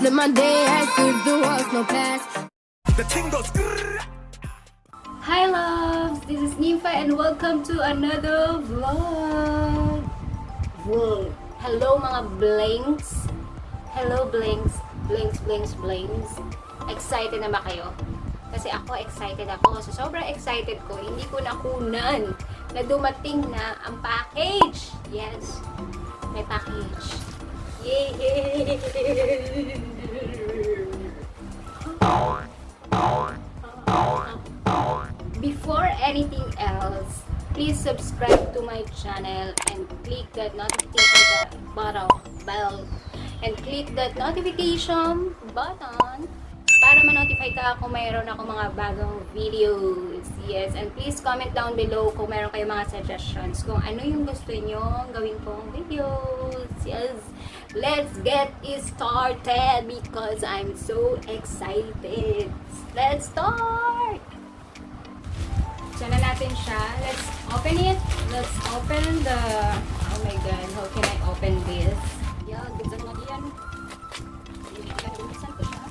live my day as if there was no past. The thing goes. Hi loves! This is Nympha and welcome to another vlog! Hello mga blinks! Hello blinks! Blinks! Excited na ba kayo? Kasi ako excited ako. So sobrang excited ko. Hindi ko nakunan na dumating na ang package! Yes! May package! Yay! Before anything else, please subscribe to my channel and click that notification bell and click that notification button para ma-notify ka kung mayroon ako mga bagong videos. Yes, and please comment down below kung mayroon kayong mga suggestions kung ano yung gusto nyo gawin kong videos. Yes, let's get it started because I'm so excited. Let's start! So na natin siya. Let's open it. Let's open the... Oh my god, how can I open this? Yeah, gusto mo yan. Buksan ko siya.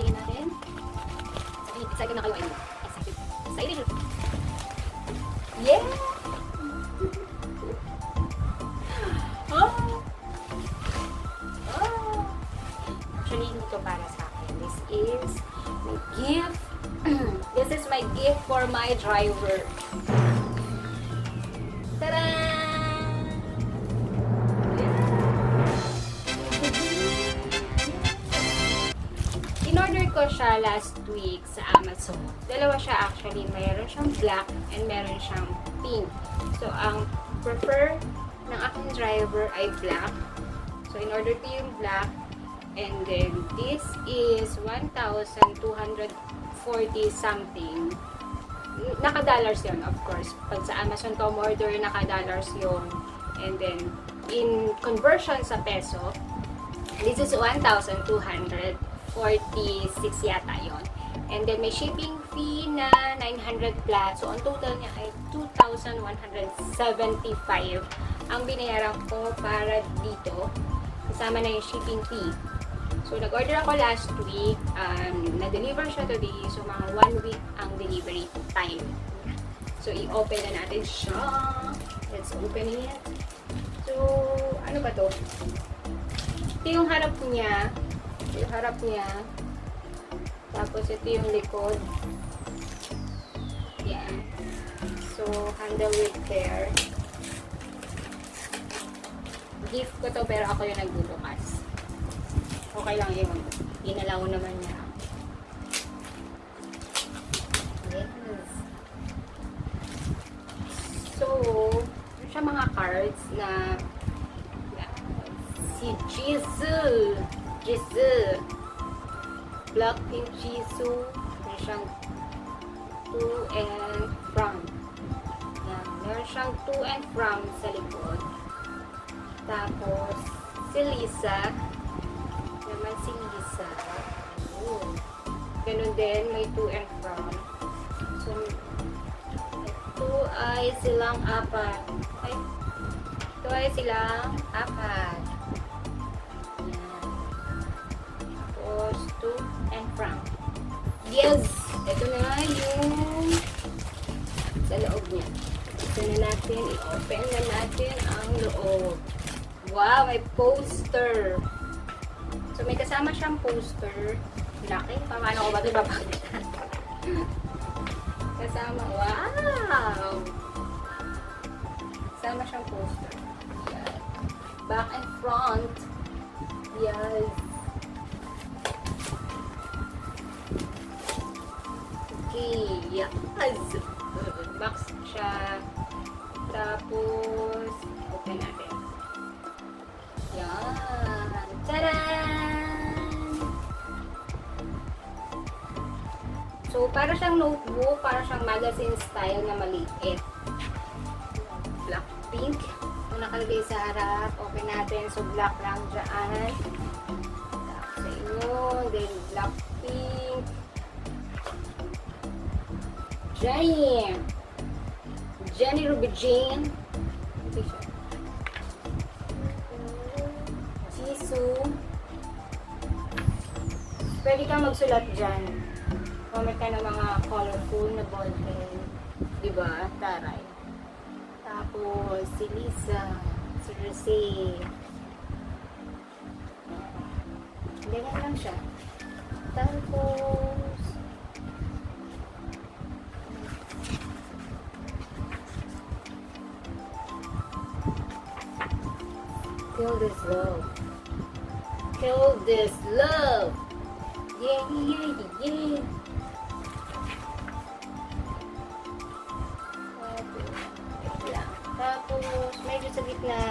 Tingin natin. Excited na kayo. Excited. Yeah! Actually, hindi to para sa akin. This is my gift. This is my gift for my driver. Ta-da! In-order ko siya last week sa Amazon. Dalawa siya actually. Mayroon siyang black and meron siyang pink. So, ang prefer ng aking driver ay black. So, in-order ko yung black. And then, this is 1,240 something. Naka-dollars yun, of course. Pag sa Amazon ka order, naka-dollars yun. And then, in conversion sa peso, this is 1,246 yata yun. And then, may shipping fee na 900 plus. So, ang total niya ay 2,175 ang binayaran ko para dito. Kasama na yung shipping fee. So, nag-order ako last week. Na-deliver siya today. So, mga 1 week ang delivery time. So, i-open na natin siya. Let's open it. So, ano ba to? Ito yung harap niya. Tapos, ito yung likod. Yan. So, handle with care. Gift ko to pero ako yung nagbubukas. Okay lang yun. Inalaw naman niya. Yes. So, siya mga cards na si Jisoo. Blackpink Jisoo. Meron siyang to and from. Yan. Meron siyang to and from sa likod. Tapos, si Lisa. Naman si Lisa. Oh. Ganun din, may to and from. So, ito ay silang apat. Ito ay silang apat. Yan. Tapos, to and from. Yes! Ito na yung sa loob niya. Ito na natin, i-open na natin ang loob. Wow, may poster. So, may kasama siyang poster. Laki. Paano ko ba ito papalitan? Kasama. Wow! Kasama siyang poster. Yan. Back and front. Yes. Okay. Yes. Box siya. Tapos, open natin. Yan. Tadaan! So, para siyang notebook, para siyang magazine style na maliit. Blackpink. Kung nakalagay sa harap, open natin. So, black lang dyan. Tapos sa inyo. Then, Blackpink. Jenny Ruby Jean. Ito siya. Jisoo. Pwede kang magsulat dyan. Comment ka ng mga colorful na ballpen. Diba? Taray. Tapos, si Lisa. Si Rosé. Ganyan lang siya. Tapos, kill this love. Kill this love. Yeah, yeah, yeah. Tapos, medyo sa gitna.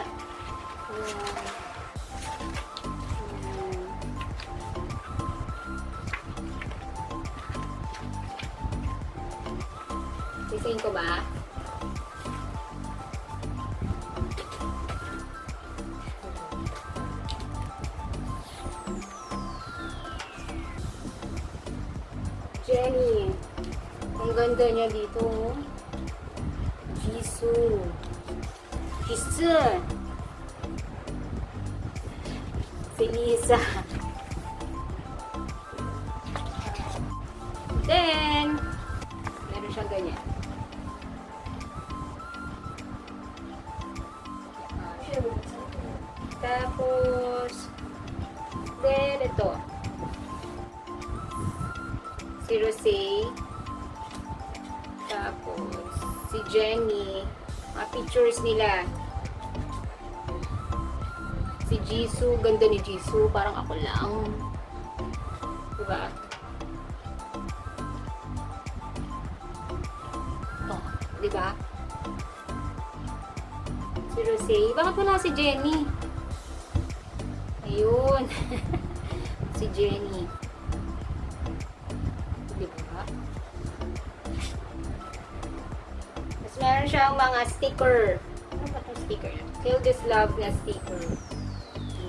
Sisayin ko ba? Jenny. Ang ganda niya dito. Jisoo. Jisoo. Si Lisa. Then, meron siyang ganyan. Tapos, then ito. Si Rosé. Tapos, si Jenny. Mga pictures nila. Si Jisoo. Ganda ni Jisoo. Parang ako lang. Diba? Oh, diba? Si Rosé. Bakit wala si Jenny? Ayun. Si Jenny. Diba? Tapos meron siyang mga sticker. Ano ba itong sticker? Kill this love na sticker.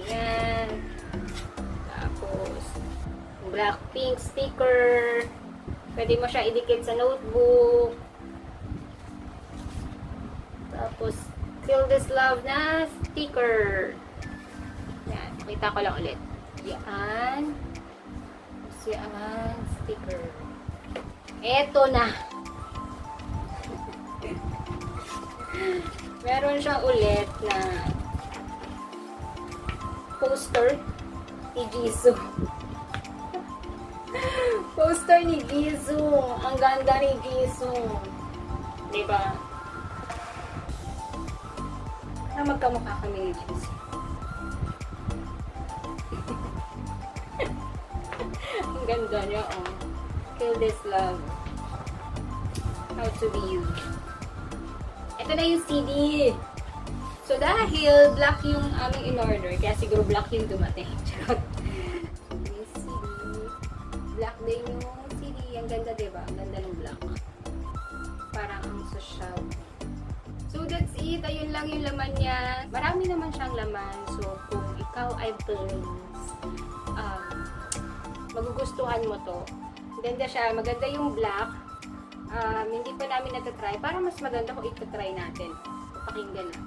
Ayan. Tapos, Blackpink sticker. Pwede mo siya idikit sa notebook. Tapos, kill this love na sticker. Yan. Kita ko lang ulit. Yan. Yan. Sticker. Eto na. Meron siyang ulit na poster ni Jisoo. Poster ni Jisoo. Ang ganda ni Jisoo. Diba? Na magkamukha kami ni Jisoo. Ang ganda niya, oh. Kill this love. How to be you. Ito na yung CD. So, dahil black yung aming in-order, kaya siguro black yung dumating. Charot. Yung CD. Black din yung CD. Ang ganda, diba? Ang ganda ng black. Parang ang social. So, that's it. Ayun lang yung laman niya. Marami naman siyang laman. So, kung ikaw ay please, magugustuhan mo to. Ganda siya. Maganda yung black. Hindi pa namin natatry. Para mas maganda kung itatry natin. Pakinggan na.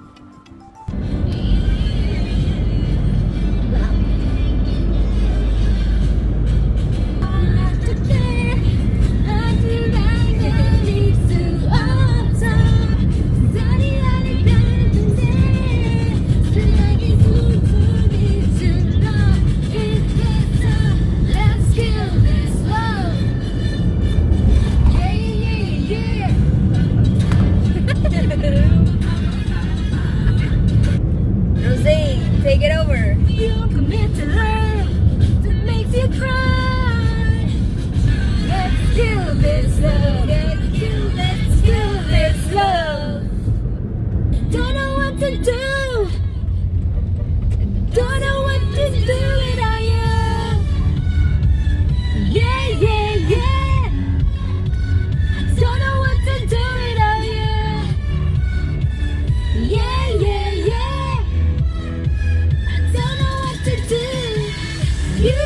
Take it over. You commit to love that makes you cry. Let's kill this love. Let's kill this love. Don't know what to do. Don't know what to do without you. Yeah, yeah, yeah. Don't know what to do without you. Yeah, yeah, yeah. Don't know what to do. You